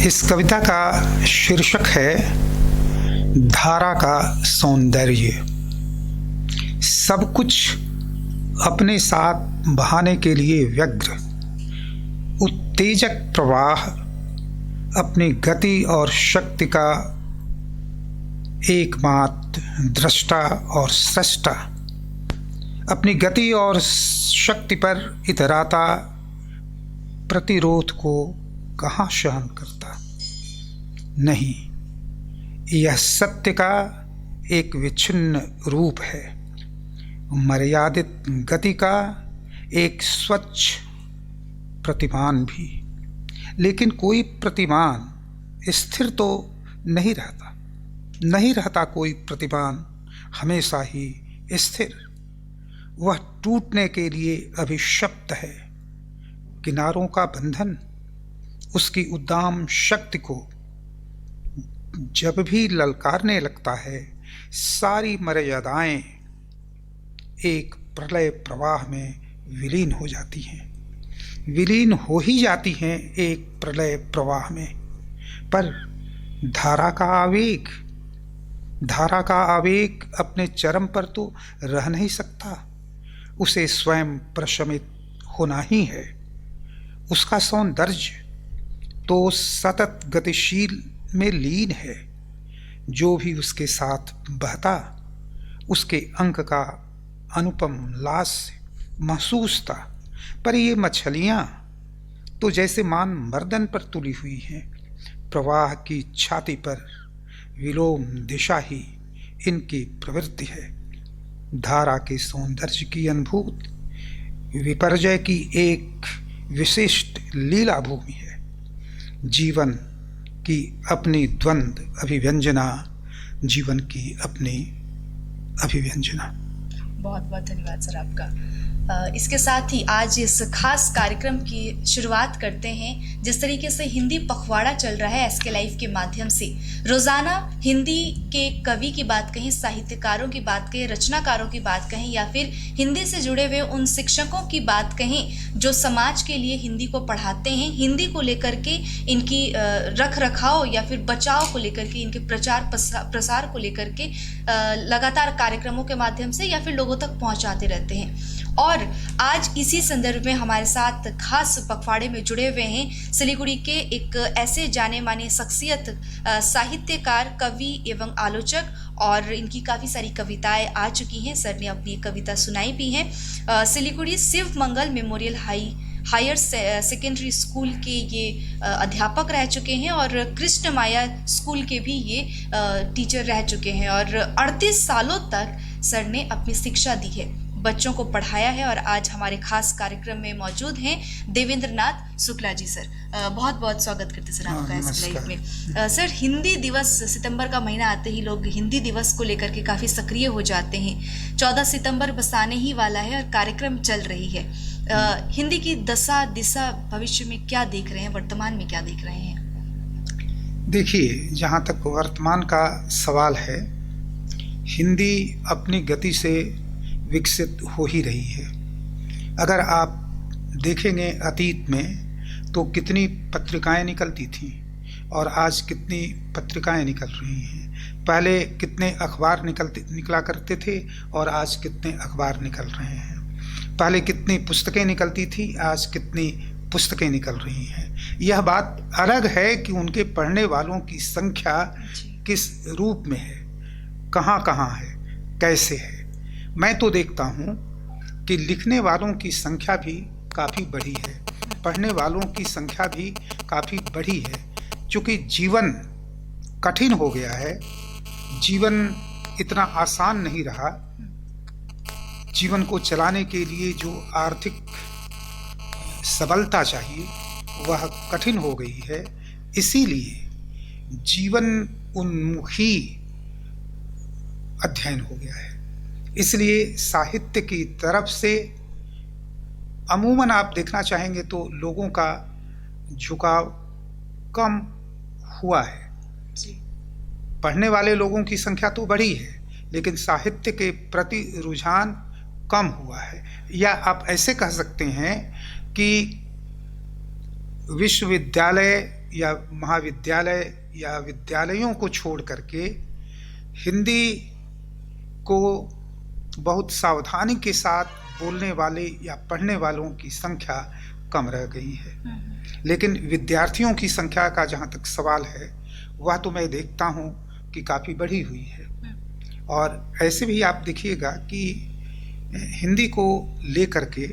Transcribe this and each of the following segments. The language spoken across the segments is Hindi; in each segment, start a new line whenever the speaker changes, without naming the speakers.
इस कविता का शीर्षक है धारा का सौंदर्य। सब कुछ अपने साथ बहाने के लिए व्यग्र, उत्तेजक प्रवाह अपनी गति और शक्ति का एकमात्र दृष्टा और सृष्टा, अपनी गति और शक्ति पर इतराता प्रतिरोध को कहाँ सहन करता। नहीं, यह सत्य का एक विच्छिन्न रूप है, मर्यादित गति का एक स्वच्छ प्रतिमान भी। लेकिन कोई प्रतिमान स्थिर तो नहीं रहता कोई प्रतिमान हमेशा ही स्थिर। वह टूटने के लिए अभिशप्त है। किनारों का बंधन उसकी उद्दाम शक्ति को जब भी ललकारने लगता है, सारी मर्यादाएं एक प्रलय प्रवाह में विलीन हो जाती हैं एक प्रलय प्रवाह में। पर धारा का आवेग अपने चरम पर तो रह नहीं सकता, उसे स्वयं प्रशमित होना ही है। उसका सौंदर्य तो सतत गतिशील में लीन है। जो भी उसके साथ बहता, उसके अंक का अनुपम लास्य महसूस था। पर ये मछलियाँ तो जैसे मान मर्दन पर तुली हुई हैं। प्रवाह की छाती पर विलोम दिशा ही इनकी प्रवृत्ति है। धारा के सौंदर्य की अनुभूति विपर्जय की एक विशिष्ट लीला भूमि है। जीवन की अपनी द्वंद्व अभिव्यंजना, जीवन की अपनी अभिव्यंजना।
बहुत बहुत धन्यवाद सर आपका। इसके साथ ही आज इस खास कार्यक्रम की शुरुआत करते हैं। जिस तरीके से हिंदी पखवाड़ा चल रहा है SK लाइव के माध्यम से, रोज़ाना हिंदी के कवि की बात कहें, साहित्यकारों की बात कहें, रचनाकारों की बात कहें, या फिर हिंदी से जुड़े हुए उन शिक्षकों की बात कहें जो समाज के लिए हिंदी को पढ़ाते हैं, हिंदी को लेकर के इनकी रख रखाव या फिर बचाव को लेकर के, इनके प्रचार प्रसार को लेकर के लगातार कार्यक्रमों के माध्यम से या फिर लोगों तक पहुंचाते रहते हैं। और आज इसी संदर्भ में हमारे साथ खास पखवाड़े में जुड़े हुए हैं सिलीगुड़ी के एक ऐसे जाने माने शख्सियत, साहित्यकार, कवि एवं आलोचक, और इनकी काफ़ी सारी कविताएं आ चुकी हैं। सर ने अपनी कविता सुनाई भी है। सिलीगुड़ी शिव मंगल मेमोरियल हायर सेकेंडरी स्कूल के ये अध्यापक रह चुके हैं और कृष्ण माया स्कूल के भी ये टीचर रह चुके हैं, और 38 सालों तक सर ने अपनी शिक्षा दी है, बच्चों को पढ़ाया है। और आज हमारे खास कार्यक्रम में मौजूद हैं देवेंद्र नाथ शुक्ला जी। सर बहुत बहुत स्वागत करते सर आपका इस लाइव में। सर, हिंदी दिवस, सितंबर का महीना आते ही लोग हिंदी दिवस को लेकर के काफ़ी सक्रिय हो जाते हैं। 14 सितंबर बस आने ही वाला है और कार्यक्रम चल रही है। हिंदी की दशा दिशा भविष्य में क्या देख रहे हैं, वर्तमान में क्या देख रहे हैं?
देखिए, जहाँ तक वर्तमान का सवाल है, हिंदी अपनी गति से विकसित हो ही रही है। अगर आप देखेंगे अतीत में तो कितनी पत्रिकाएं निकलती थीं और आज कितनी पत्रिकाएं निकल रही हैं। पहले कितने अखबार निकला करते थे और आज कितने अखबार निकल रहे हैं। पहले कितनी पुस्तकें निकलती थी, आज कितनी पुस्तकें निकल रही हैं। यह बात अलग है कि उनके पढ़ने वालों की संख्या किस रूप में है, कहाँ कहाँ है, कैसे है। मैं तो देखता हूँ कि लिखने वालों की संख्या भी काफ़ी बढ़ी है, पढ़ने वालों की संख्या भी काफ़ी बढ़ी है। चूँकि जीवन कठिन हो गया है, जीवन इतना आसान नहीं रहा। जीवन को चलाने के लिए जो आर्थिक सबलता चाहिए वह कठिन हो गई है। इसीलिए जीवन उन्मुखी अध्ययन हो गया है। इसलिए साहित्य की तरफ से अमूमन आप देखना चाहेंगे तो लोगों का झुकाव कम हुआ है। पढ़ने वाले लोगों की संख्या तो बढ़ी है, लेकिन साहित्य के प्रति रुझान कम हुआ है। या आप ऐसे कह सकते हैं कि विश्वविद्यालय या महाविद्यालय या विद्यालयों को छोड़ करके हिंदी को बहुत सावधानी के साथ बोलने वाले या पढ़ने वालों की संख्या कम रह गई है। लेकिन विद्यार्थियों की संख्या का जहाँ तक सवाल है, वह तो मैं देखता हूँ कि काफ़ी बढ़ी हुई है। और ऐसे भी आप देखिएगा कि हिंदी को लेकर के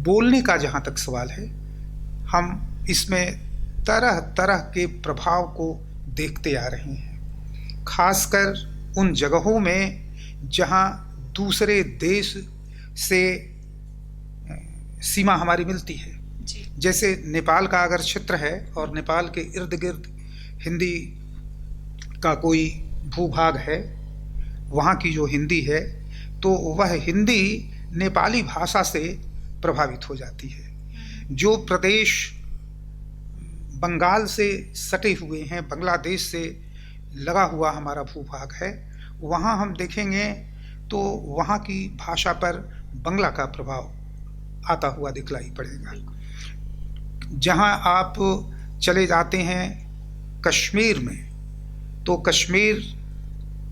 बोलने का जहाँ तक सवाल है, हम इसमें तरह तरह के प्रभाव को देखते आ रहे हैं, खासकर उन जगहों में जहाँ दूसरे देश से सीमा हमारी मिलती है। जैसे नेपाल का अगर क्षेत्र है और नेपाल के इर्द गिर्द हिंदी का कोई भूभाग है, वहाँ की जो हिंदी है तो वह हिंदी नेपाली भाषा से प्रभावित हो जाती है। जो प्रदेश बंगाल से सटे हुए हैं, बांग्लादेश से लगा हुआ हमारा भूभाग है, वहाँ हम देखेंगे तो वहाँ की भाषा पर बंगला का प्रभाव आता हुआ दिखलाई पड़ेगा। जहाँ आप चले जाते हैं कश्मीर में, तो कश्मीर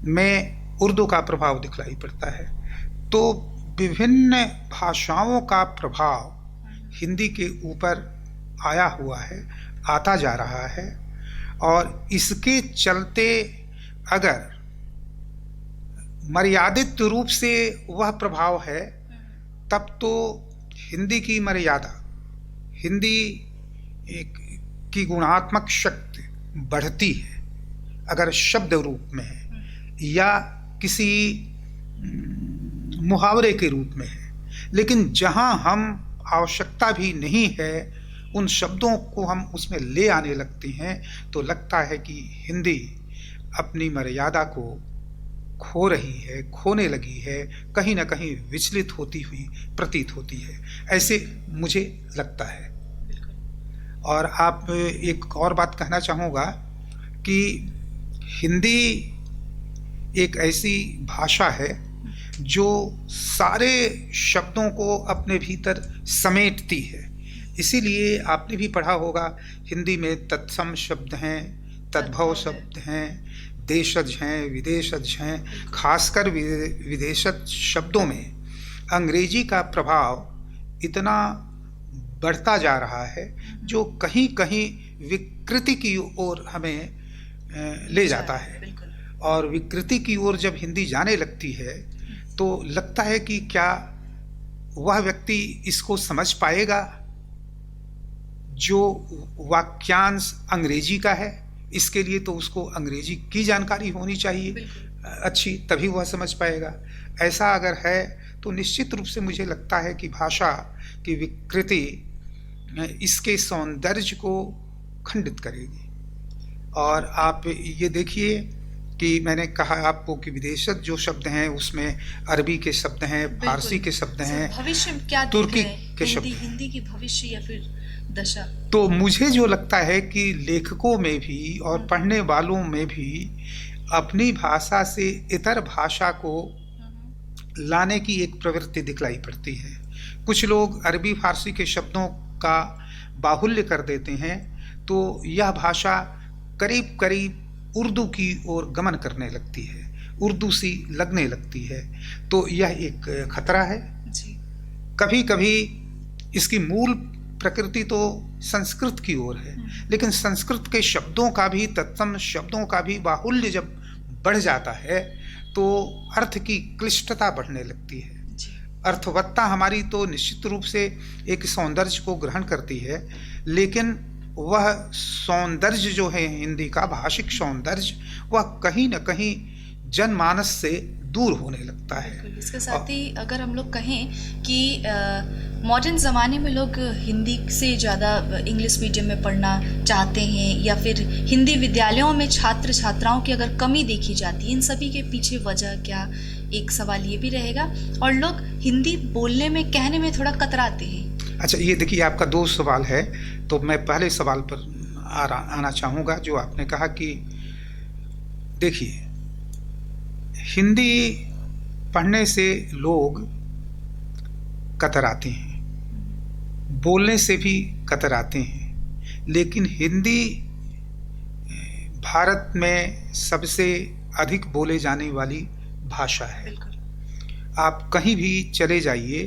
में उर्दू का प्रभाव दिखलाई पड़ता है। तो विभिन्न भाषाओं का प्रभाव हिंदी के ऊपर आया हुआ है, आता जा रहा है। और इसके चलते अगर मर्यादित रूप से वह प्रभाव है, तब तो हिंदी की मर्यादा, हिंदी की गुणात्मक शक्ति बढ़ती है अगर शब्द रूप में है या किसी मुहावरे के रूप में है। लेकिन जहाँ हम आवश्यकता भी नहीं है, उन शब्दों को हम उसमें ले आने लगते हैं, तो लगता है कि हिंदी अपनी मर्यादा को खो रही है, खोने लगी है, कहीं ना कहीं विचलित होती हुई प्रतीत होती है, ऐसे मुझे लगता है। और आप एक और बात कहना चाहूँगा कि हिंदी एक ऐसी भाषा है जो सारे शब्दों को अपने भीतर समेटती है। इसीलिए आपने भी पढ़ा होगा, हिंदी में तत्सम शब्द हैं, तद्भव शब्द हैं, देशज हैं, विदेशज हैं। खासकर विदेशज शब्दों में अंग्रेजी का प्रभाव इतना बढ़ता जा रहा है जो कहीं कहीं विकृति की ओर हमें ले जाता है। और विकृति की ओर जब हिंदी जाने लगती है तो लगता है कि क्या वह व्यक्ति इसको समझ पाएगा जो वाक्यांश अंग्रेजी का है। इसके लिए तो उसको अंग्रेजी की जानकारी होनी चाहिए अच्छी, तभी वह समझ पाएगा। ऐसा अगर है तो निश्चित रूप से मुझे लगता है कि भाषा की विकृति इसके सौंदर्य को खंडित करेगी। और आप ये देखिए कि मैंने कहा आपको कि विदेशज जो शब्द हैं उसमें अरबी के शब्द हैं, फारसी के शब्द हैं,
भविष्य में क्या
तुर्की के शब्द,
हिंदी की भविष्य या फिर दशा। तो
मुझे जो लगता है कि लेखकों में भी और पढ़ने वालों में भी अपनी भाषा से इतर भाषा को लाने की एक प्रवृत्ति दिखलाई पड़ती है। कुछ लोग अरबी फारसी के शब्दों का बाहुल्य कर देते हैं, तो यह भाषा करीब करीब उर्दू की ओर गमन करने लगती है, उर्दू सी लगने लगती है। तो यह एक खतरा है जी। कभी कभी इसकी मूल प्रकृति तो संस्कृत की ओर है, लेकिन संस्कृत के शब्दों का भी, तत्सम शब्दों का भी बाहुल्य जब बढ़ जाता है तो अर्थ की क्लिष्टता बढ़ने लगती है। अर्थवत्ता हमारी तो निश्चित रूप से एक सौंदर्य को ग्रहण करती है, लेकिन वह सौंदर्य जो है हिंदी का भाषिक सौंदर्य, वह कहीं न कहीं जनमानस से दूर होने लगता है।
इसके साथ ही अगर हम लोग कहें कि मॉडर्न ज़माने में लोग हिंदी से ज़्यादा इंग्लिश मीडियम में पढ़ना चाहते हैं, या फिर हिंदी विद्यालयों में छात्र छात्राओं की अगर कमी देखी जाती है, इन सभी के पीछे वजह क्या? एक सवाल ये भी रहेगा। और लोग हिंदी बोलने में, कहने में थोड़ा कतराते हैं।
अच्छा, ये देखिए आपका दो सवाल है, तो मैं पहले सवाल पर आना चाहूँगा जो आपने कहा कि देखिए हिंदी पढ़ने से लोग कतराते हैं, बोलने से भी कतराते हैं, लेकिन हिंदी भारत में सबसे अधिक बोले जाने वाली भाषा है। आप कहीं भी चले जाइए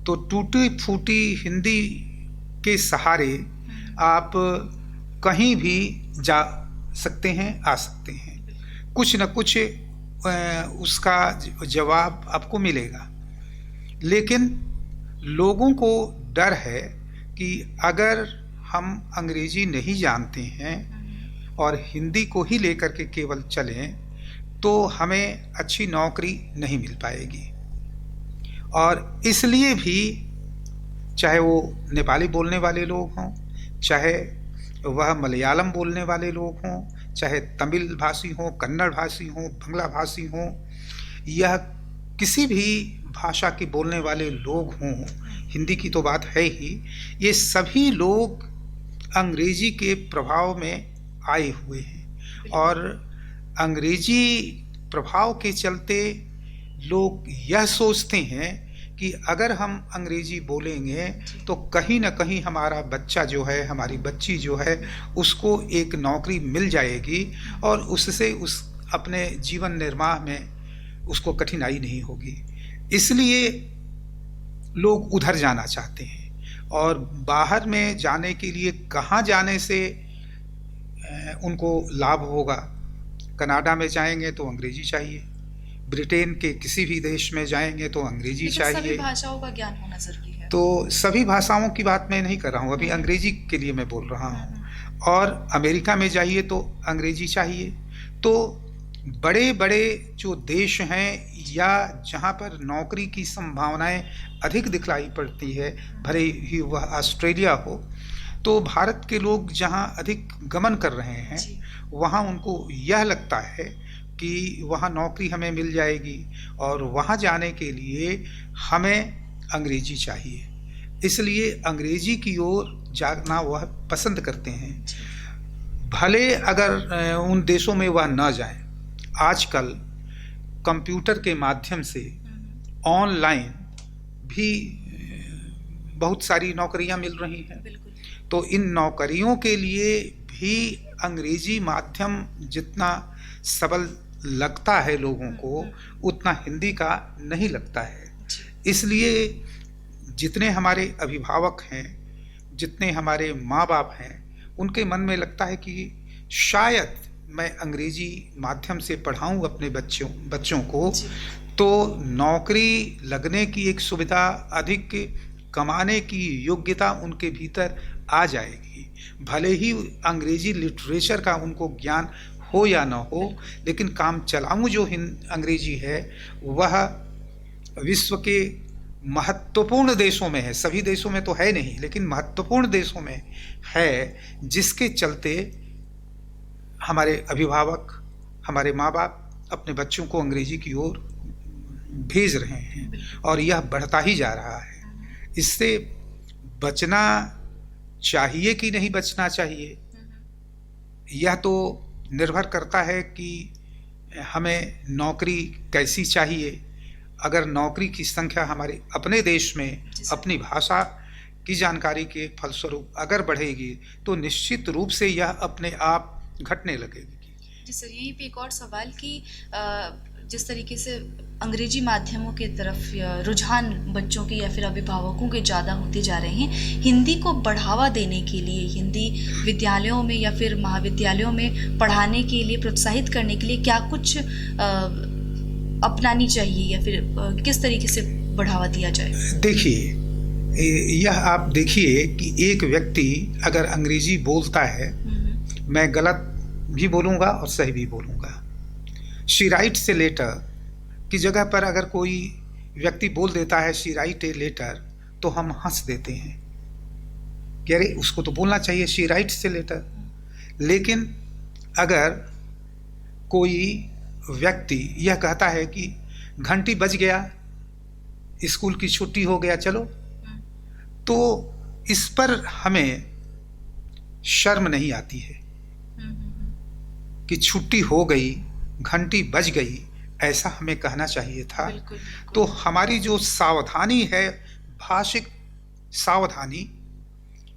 तो टूटी फूटी हिंदी के सहारे आप कहीं भी जा सकते हैं, आ सकते हैं। कुछ न कुछ उसका जवाब आपको मिलेगा। लेकिन लोगों को डर है कि अगर हम अंग्रेजी नहीं जानते हैं और हिंदी को ही लेकर के केवल चलें तो हमें अच्छी नौकरी नहीं मिल पाएगी। और इसलिए भी चाहे वो नेपाली बोलने वाले लोग हों, चाहे वह मलयालम बोलने वाले लोग हों, चाहे तमिल भाषी हों, कन्नड़ भाषी हों, बांग्ला भाषी हों, यह किसी भी भाषा के बोलने वाले लोग हों, हिंदी की तो बात है ही, ये सभी लोग अंग्रेजी के प्रभाव में आए हुए हैं। और अंग्रेजी प्रभाव के चलते लोग यह सोचते हैं कि अगर हम अंग्रेजी बोलेंगे तो कहीं ना कहीं हमारा बच्चा जो है, हमारी बच्ची जो है, उसको एक नौकरी मिल जाएगी और उससे उस अपने जीवन निर्वाह में उसको कठिनाई नहीं होगी। इसलिए लोग उधर जाना चाहते हैं। और बाहर में जाने के लिए कहाँ जाने से उनको लाभ होगा? कनाडा में जाएंगे तो अंग्रेजी चाहिए, ब्रिटेन के किसी भी देश में जाएंगे तो अंग्रेजी चाहिए।
सभी भाषाओं का ज्ञान होना जरूरी है।
तो सभी भाषाओं की बात मैं नहीं कर रहा हूँ, अभी अंग्रेजी के लिए मैं बोल रहा हूँ। और अमेरिका में जाइए तो अंग्रेजी चाहिए। तो बड़े बड़े जो देश हैं या जहाँ पर नौकरी की संभावनाएं अधिक दिखलाई पड़ती है, भले ही वह ऑस्ट्रेलिया हो, तो भारत के लोग जहाँ अधिक गमन कर रहे हैं वहाँ उनको यह लगता है कि वहाँ नौकरी हमें मिल जाएगी और वहाँ जाने के लिए हमें अंग्रेजी चाहिए। इसलिए अंग्रेजी की ओर जाना वह पसंद करते हैं, भले अगर उन देशों में वह न जाएं। आजकल कंप्यूटर के माध्यम से ऑनलाइन भी बहुत सारी नौकरियां मिल रही हैं। तो इन नौकरियों के लिए भी अंग्रेजी माध्यम जितना सबल लगता है लोगों को, उतना हिंदी का नहीं लगता है। इसलिए जितने हमारे अभिभावक हैं, जितने हमारे माँ बाप हैं, उनके मन में लगता है कि शायद मैं अंग्रेजी माध्यम से पढ़ाऊँ अपने बच्चों को तो नौकरी लगने की एक सुविधा, अधिक कमाने की योग्यता उनके भीतर आ जाएगी। भले ही अंग्रेजी लिटरेचर का उनको ज्ञान हो या न हो, लेकिन काम चलाऊँ जो अंग्रेजी है वह विश्व के महत्वपूर्ण देशों में है। सभी देशों में तो है नहीं, लेकिन महत्वपूर्ण देशों में है, जिसके चलते हमारे अभिभावक, हमारे माँ बाप अपने बच्चों को अंग्रेजी की ओर भेज रहे हैं और यह बढ़ता ही जा रहा है। इससे बचना चाहिए कि नहीं बचना चाहिए, यह तो निर्भर करता है कि हमें नौकरी कैसी चाहिए। अगर नौकरी की संख्या हमारे अपने देश में अपनी भाषा की जानकारी के फलस्वरूप अगर बढ़ेगी तो निश्चित रूप से यह अपने आप घटने लगेगी।
जी सर, यहीं पे एक और सवाल कि जिस तरीके से अंग्रेजी माध्यमों की तरफ रुझान बच्चों के या फिर अभिभावकों के ज़्यादा होते जा रहे हैं, हिंदी को बढ़ावा देने के लिए, हिंदी विद्यालयों में या फिर महाविद्यालयों में पढ़ाने के लिए, प्रोत्साहित करने के लिए क्या कुछ अपनानी चाहिए या फिर किस तरीके से बढ़ावा दिया जाए?
देखिए, यह आप देखिए कि एक व्यक्ति अगर अंग्रेजी बोलता है, मैं गलत भी बोलूँगा और सही भी बोलूँगा, शी राइट्स ए लेटर की जगह पर अगर कोई व्यक्ति बोल देता है शी राइट ए लेटर, तो हम हंस देते हैं कि अरे उसको तो बोलना चाहिए शी राइट्स ए लेटर। लेकिन अगर कोई व्यक्ति यह कहता है कि घंटी बज गया, स्कूल की छुट्टी हो गया, चलो, तो इस पर हमें शर्म नहीं आती है कि छुट्टी हो गई, घंटी बज गई, ऐसा हमें कहना चाहिए था।
बिल्कुल।
तो हमारी जो सावधानी है, भाषिक सावधानी,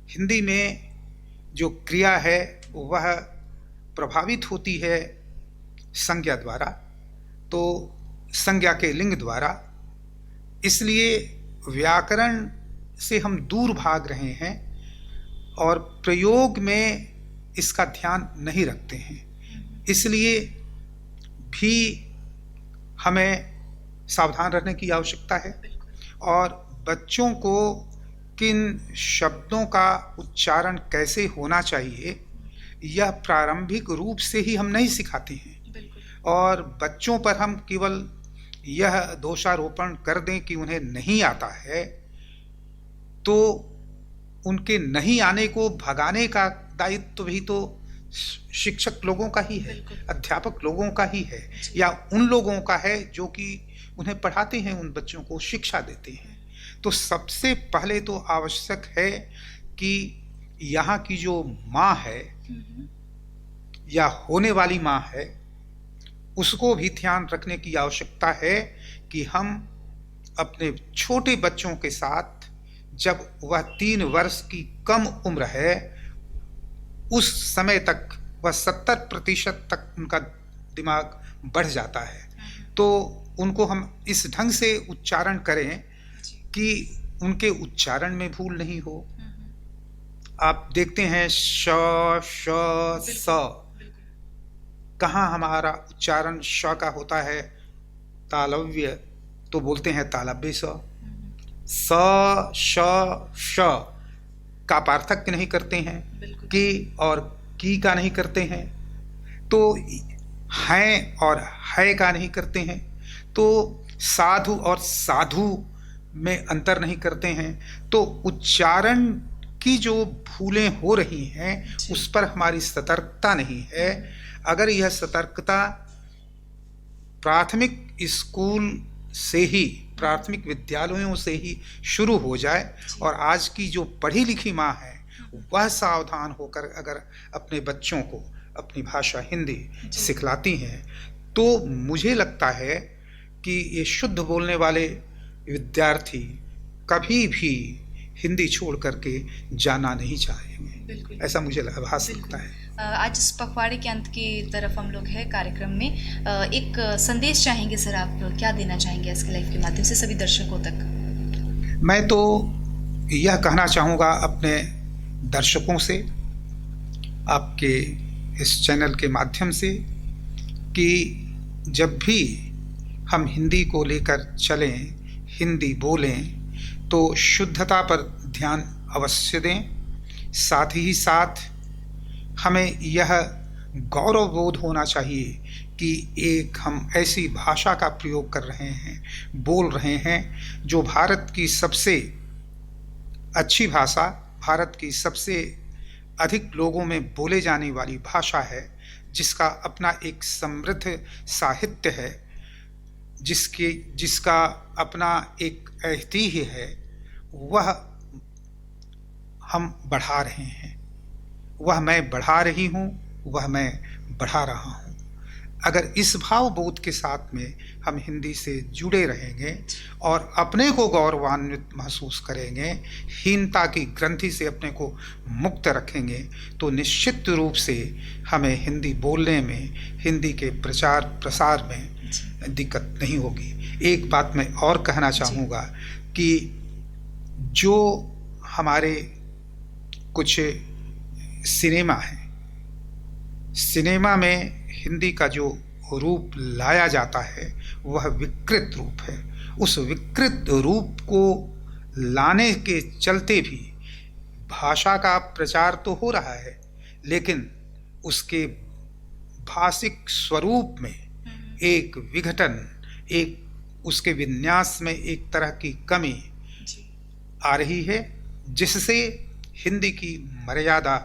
हिंदी में जो क्रिया है वह प्रभावित होती है संज्ञा द्वारा, तो संज्ञा के लिंग द्वारा। इसलिए व्याकरण से हम दूर भाग रहे हैं और प्रयोग में इसका ध्यान नहीं रखते हैं। इसलिए भी हमें सावधान रहने की आवश्यकता है और बच्चों को किन शब्दों का उच्चारण कैसे होना चाहिए यह प्रारंभिक रूप से ही हम नहीं सिखाते हैं। और बच्चों पर हम केवल यह दोषारोपण कर दें कि उन्हें नहीं आता है, तो उनके नहीं आने को भगाने का दायित्व भी तो शिक्षक लोगों का ही है, अध्यापक लोगों का ही है, या उन लोगों का है जो कि उन्हें पढ़ाते हैं, उन बच्चों को शिक्षा देते हैं। तो सबसे पहले तो आवश्यक है कि यहाँ की जो माँ है या होने वाली माँ है, उसको भी ध्यान रखने की आवश्यकता है कि हम अपने छोटे बच्चों के साथ, जब वह 3 वर्ष की कम उम्र है, उस समय तक वह 70% तक उनका दिमाग बढ़ जाता है, तो उनको हम इस ढंग से उच्चारण करें कि उनके उच्चारण में भूल नहीं हो। आप देखते हैं श, श, स, कहाँ हमारा उच्चारण श का होता है तालव्य, तो बोलते हैं तालव्य स। स, श, श का पार्थक्य नहीं करते हैं, कि और की का नहीं करते हैं, तो हैं और है का नहीं करते हैं, तो साधु और साधु में अंतर नहीं करते हैं। तो उच्चारण की जो भूलें हो रही हैं उस पर हमारी सतर्कता नहीं है। अगर यह सतर्कता प्राथमिक स्कूल से ही, प्राथमिक विद्यालयों से ही शुरू हो जाए और आज की जो पढ़ी लिखी माँ है वह सावधान होकर अगर अपने बच्चों को अपनी भाषा हिंदी सिखलाती हैं, तो मुझे लगता है कि ये शुद्ध बोलने वाले विद्यार्थी कभी भी हिंदी छोड़ करके जाना नहीं चाहेंगे, ऐसा मुझे आभास लगता है।
आज इस पखवाड़े के अंत की तरफ हम लोग हैं कार्यक्रम में, एक संदेश चाहेंगे सर, आप क्या देना चाहेंगे SK लाइफ के माध्यम से सभी दर्शकों तक?
मैं तो यह कहना चाहूँगा अपने दर्शकों से, आपके इस चैनल के माध्यम से, कि जब भी हम हिंदी को लेकर चलें, हिंदी बोलें, तो शुद्धता पर ध्यान अवश्य दें। साथ ही साथ हमें यह गौरव बोध होना चाहिए कि एक हम ऐसी भाषा का प्रयोग कर रहे हैं, बोल रहे हैं, जो भारत की सबसे अच्छी भाषा, भारत की सबसे अधिक लोगों में बोले जाने वाली भाषा है, जिसका अपना एक समृद्ध साहित्य है, जिसका अपना एक ऐतिह्य है, वह हम बढ़ा रहे हैं, वह मैं बढ़ा रही हूँ, वह मैं बढ़ा रहा हूँ। अगर इस भाव बोध के साथ में हम हिंदी से जुड़े रहेंगे और अपने को गौरवान्वित महसूस करेंगे, हीनता की ग्रंथि से अपने को मुक्त रखेंगे, तो निश्चित रूप से हमें हिंदी बोलने में, हिंदी के प्रचार प्रसार में दिक्कत नहीं होगी। एक बात मैं और कहना चाहूँगा कि जो हमारे कुछ सिनेमा हैं, सिनेमा में हिंदी का जो रूप लाया जाता है वह विकृत रूप है। उस विकृत रूप को लाने के चलते भी भाषा का प्रचार तो हो रहा है, लेकिन उसके भाषिक स्वरूप में एक विघटन, एक उसके विन्यास में एक तरह की कमी आ रही है, जिससे हिंदी की मर्यादा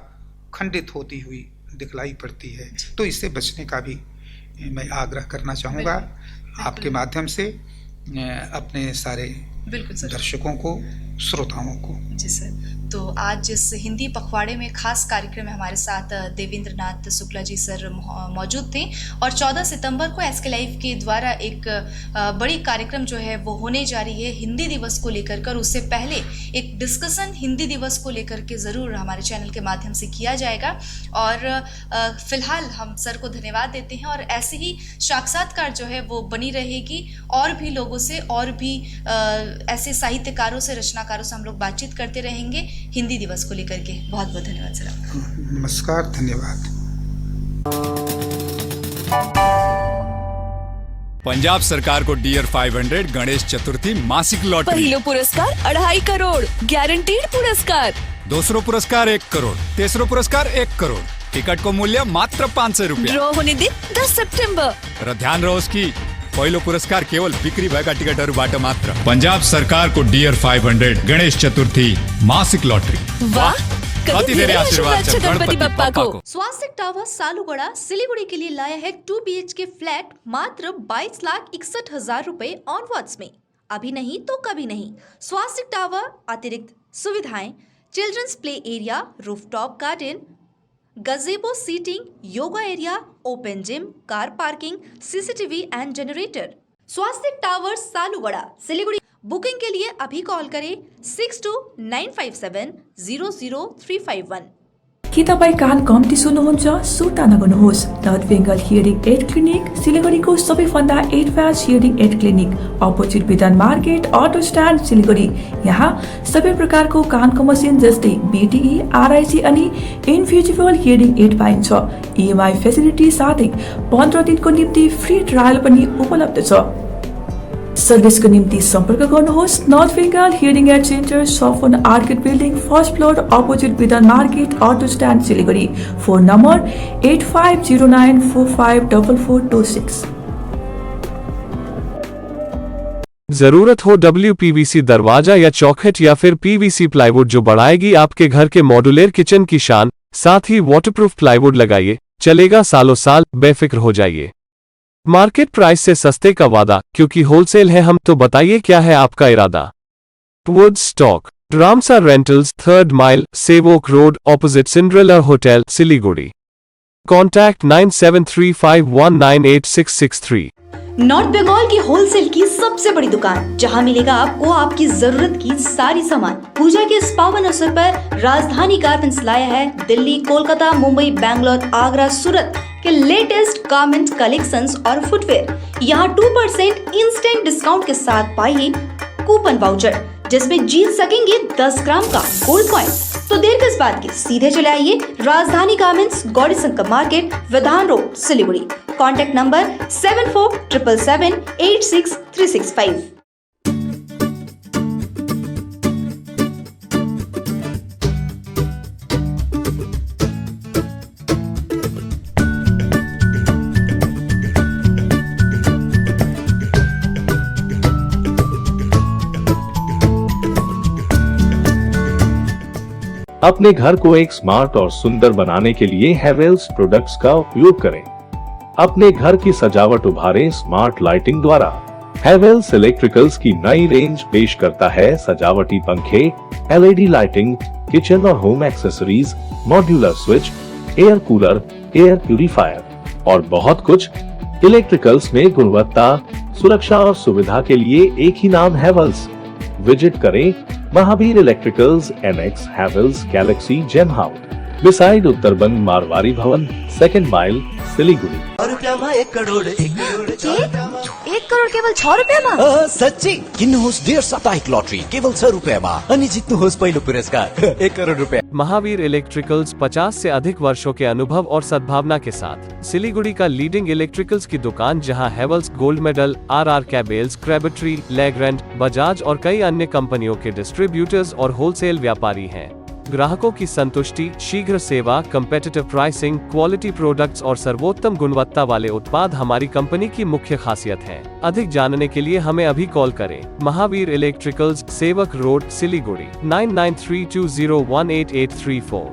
खंडित होती हुई दिखलाई पड़ती है। तो इससे बचने का भी मैं आग्रह करना चाहूँगा आपके माध्यम से अपने सारे दर्शकों को श्रोताओं को।
जी सर, तो आज इस हिंदी पखवाड़े में खास कार्यक्रम में हमारे साथ देवेंद्र नाथ शुक्ला जी सर मौजूद थे और 14 सितंबर को एसके लाइव के द्वारा एक बड़ी कार्यक्रम जो है वो होने जा रही है हिंदी दिवस को लेकर कर। उससे पहले एक डिस्कशन हिंदी दिवस को लेकर के ज़रूर हमारे चैनल के माध्यम से किया जाएगा। और फिलहाल हम सर को धन्यवाद देते हैं और ऐसे ही साक्षात्कार जो है वो बनी रहेगी और भी लोगों से और भी ऐसे साहित्यकारों से, रचनाकारों से हम लोग बातचीत करते रहेंगे हिंदी दिवस को लेकर के। बहुत बहुत धन्यवाद सर आपका।
नमस्कार, धन्यवाद।
पंजाब सरकार को डियर 500 गणेश चतुर्थी मासिक लॉटरी।
पहिलो पुरस्कार 2.5 करोड़ गारंटीड पुरस्कार।
दूसरो पुरस्कार 1 करोड़। तीसरो पुरस्कार 1 करोड़। टिकट को मूल्य मात्र 500 रुपया।
ड्रॉ होने दिन 10 सितंबर।
र ध्यान रहोस् कि पहिलो पुरस्कार केवल बिक्री भएका टिकटहरूबाट मात्र। पंजाब सरकार को डियर 500 गणेश चतुर्थी मासिक लॉटरी।
वाह,
कति धेरै आशीर्वाद छ
गणपति बप्पा को।
स्वास्तिक टावर सालुगड़ा सिलीगुड़ी के लिए लाया है 2 BHK फ्लैट मात्र 22,61,000 रुपए ऑनवर्ड्स में। अभी नहीं तो कभी नहीं। स्वास्तिक टावर अतिरिक्त सुविधाएं, children's play area, rooftop garden, gazebo seating, yoga area, open gym, car parking, CCTV and generator. Swastik tower Salugara Siliguri. Booking के लिए अभी कॉल करें 6295700351।
के तपाईँ कान कम्ती सुन्नुहुन्छ? सुर्ता नगर्नुहोस्। North Bengal hearing aid clinic सिलगढीको सबैभन्दा advance hearing aid clinic, opposite Bidhan market, auto stand, Siliguri. यहाँ सबै प्रकारको कानको मसिन जस्तै BTE, RIC अनि इन्भिजिबल हियरिङ एड पाइन्छ। EMI फेसिलिटी साथै 15 दिनको निम्ति फ्री ट्रायल पनि उपलब्ध छ। सर्भिसको निम्ति सम्पर्क गर्नुहोस् north Bengal hearing aid centre, सफन orchid building, first floor, opposite Bidhan market, auto stand, Siliguri. Phone number 8509454426।
जरूरत हो WPVC दरवाजा या चौखट या फिर PVC प्लाईवुड जो बढ़ाएगी आपके घर के मॉड्यूलर किचन की शान, साथ ही वाटरप्रूफ प्लाईवुड लगाइए, चलेगा सालों साल, बेफिक्र हो जाइए। मार्केट प्राइस से सस्ते का वादा, क्योंकि होलसेल है हम, तो बताइए क्या है आपका इरादा। Woodstock, Ramsa rentals, 3rd mile, Sevoke road, opposite Cinderella hotel, Siliguri. Contact 9735198663।
North Bengal की होलसेल की सबसे बड़ी दुकान, जहां मिलेगा आपको आपकी जरूरत की सारी सामान। पूजा के इस पावन अवसर पर राजधानी गारमेंट्स लाया है दिल्ली, कोलकाता, मुंबई, बैंगलोर, आगरा, सूरत के लेटेस्ट गारमेंट कलेक्शंस और फुटवेयर। यहाँ 2% इंस्टेंट डिस्काउंट के साथ पाइए कूपन वाउचर, जिसमें जीत सकेंगे 10 ग्राम का गोल्ड कॉइन। तो देर किस बात की, सीधे चले आइए Rajdhani garments, Gouri Shankar market, Bidhan road, Siliguri. Contact number 7477786365।
अपने घर को एक स्मार्ट और सुंदर बनाने के लिए हेवेल्स प्रोडक्ट्स का उपयोग करें। अपने घर की सजावट उभारें स्मार्ट लाइटिंग द्वारा। हेवेल्स इलेक्ट्रिकल्स की नई रेंज पेश करता है सजावटी पंखे, LED लाइटिंग, किचन और home accessories, modular switch, air cooler, air purifier और बहुत कुछ। इलेक्ट्रिकल्स में गुणवत्ता, सुरक्षा और सुविधा के लिए एक ही नाम हेवेल्स। विजिट करें Mahavir electricals, NX, Havells, galaxy, gem house, beside उत्तरबंद मारवाड़ी भवन, 2nd माइल, सिलीगुड़ी।
1 करोड़ 1
करोड़ केवल 6 रुपैयाँमा?
सच्ची किन्नुहोस् डेढ साप्ताहिक लटरी केवल 6 रुपैयाँमा अनि जित्नुहोस् पहिलो पुरस्कार 1 करोड़ रुपया।
महावीर इलेक्ट्रिकल्स 50 से अधिक वर्षों के अनुभव और सद्भावना के साथ सिलीगुड़ी का लीडिंग इलेक्ट्रिकल्स की दुकान, जहां Havells, gold medal, RR cables, Crabtree, Legrand, Bajaj और कई अन्य कंपनियों के डिस्ट्रीब्यूटर्स और होलसेल व्यापारी हैं। ग्राहकों की संतुष्टि, शीघ्र सेवा, कम्पेटिटिव प्राइसिंग, क्वालिटी प्रोडक्ट्स और सर्वोत्तम गुणवत्ता वाले उत्पाद हमारी कंपनी की मुख्य खासियत है। अधिक जानने के लिए हमें अभी कॉल करें। महावीर इलेक्ट्रिकल्स, सेवक रोड, सिलीगुड़ी, 9932018834।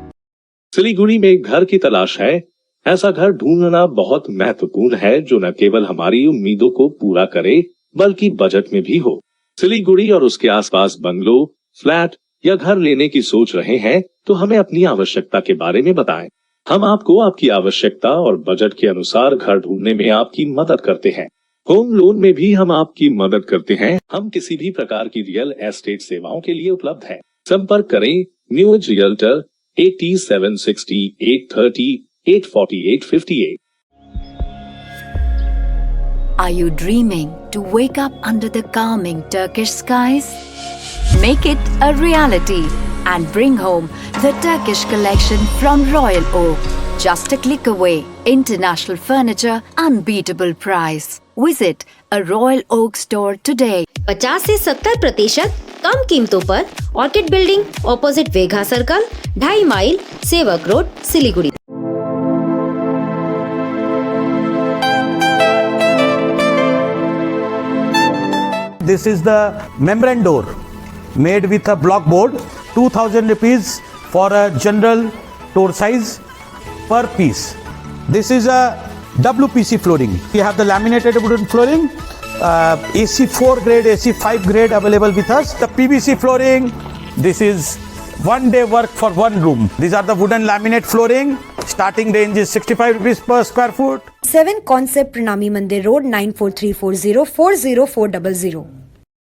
सिलीगुड़ी में घर की तलाश है? ऐसा घर ढूंढना बहुत महत्वपूर्ण है जो न केवल हमारी उम्मीदों को पूरा करे बल्कि बजट में भी हो। सिलीगुड़ी और उसके आसपास बंगलो, फ्लैट या घर लेने की सोच रहे हैं तो हमें अपनी आवश्यकता के बारे में बताएं। हम आपको आपकी आवश्यकता और बजट के अनुसार घर ढूंढने में आपकी मदद करते हैं। होम लोन में भी हम आपकी मदद करते हैं। हम किसी भी प्रकार की रियल एस्टेट सेवाओं के लिए उपलब्ध हैं। संपर्क करें new age realtor 8760 830 848 58।
Are you dreaming to wake up under the calming Turkish skies? Make it a reality and bring home the Turkish collection from Royal Oak. Just a click away. International furniture, unbeatable price. Visit a Royal Oak store today.
50 से 70% कम कीमतों पर orchid building opposite Vega circle 2.5 mile Sevoke road Siliguri.
This is the membrane door made with a block board, 2000 rupees for a general door size per piece. This is a WPC flooring. We have the laminated wooden flooring, AC4 grade, AC5 grade available with us. The PVC flooring, this is one day work for one room. These are the wooden laminate flooring. Starting range is 65 rupees per square foot.
7 Concept प्रणामी मंदिर रोड 9434040400 400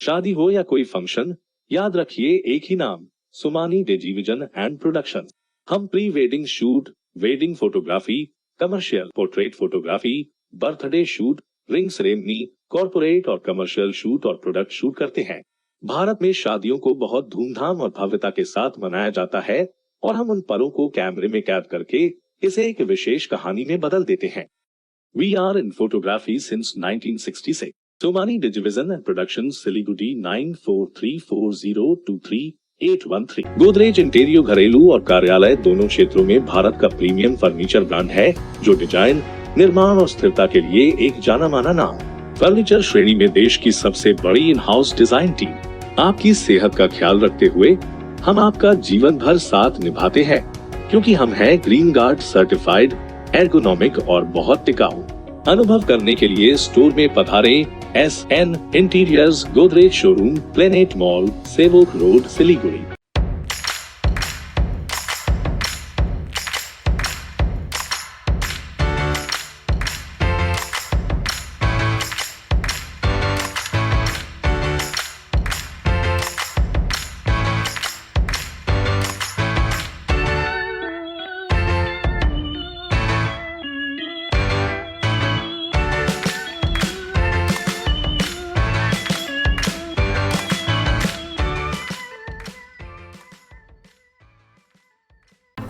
शादी हो या कोई फंक्शन, याद रखिए एक ही नाम, सुमानी डिजीविजन एंड प्रोडक्शन। हम pre wedding shoot, wedding photography, commercial portrait photography, birthday shoot, ring ceremony, corporate और कमर्शियल शूट और प्रोडक्ट शूट करते हैं। भारत में शादियों को बहुत धूमधाम और भव्यता के साथ मनाया जाता है और हम उन पलों को कैमरे में कैद करके इसे एक विशेष कहानी में बदल देते हैं। We are in photography since 1966. Somani Digivision and Productions, Siliguri 9434023813। Godrej इंटीरियो घरेलू और कार्यालय दोनों क्षेत्रों में भारत का प्रीमियम फर्नीचर ब्रांड है, जो डिजाइन, निर्माण और स्थिरता के लिए एक जाना माना नाम। फर्नीचर श्रेणी में देश की सबसे बड़ी इन हाउस डिजाइन टीम। आपकी सेहत का ख्याल रखते हुए हम आपका जीवन भर साथ निभाते हैं, क्योंकि हम हैं ग्रीन गार्ड सर्टिफाइड, एर्गोनॉमिक और बहुत टिकाऊ। अनुभव करने के लिए स्टोर में पधारें। SN interiors, Godrej showroom, planet mall, Sevoke road, Siliguri.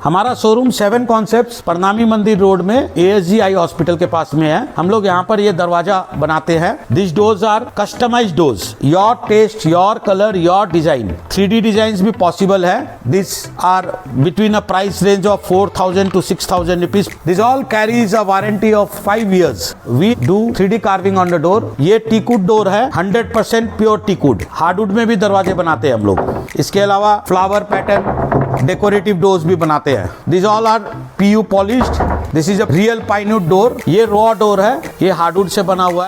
हमारा शोरूम 7 कॉन्सेप्ट्स प्रणामी मंदिर रोड में ASG आई हॉस्पिटल के पास में है। हम लोग यहाँ पर ये दरवाजा बनाते हैं। This doors are customised doors, your taste, your colour, your design. 3D design भी पॉसिबल है। This are between a price range of 4000 to 6000 rupees. This all carries a warranty of 5 years। We do 3D carving on the door. ये टीकवुड डोर है, 100% प्योर टीकवुड। हार्डवुड में भी दरवाजे बनाते हैं हम लोग। इसके अलावा फ्लावर पैटर्न, डेकोरेटिव डोर्स भी बनाते हैं। These all are PU polished. This is a real pine wood door। ये रॉ डोर है, ये हार्डवुड से बना हुआ है।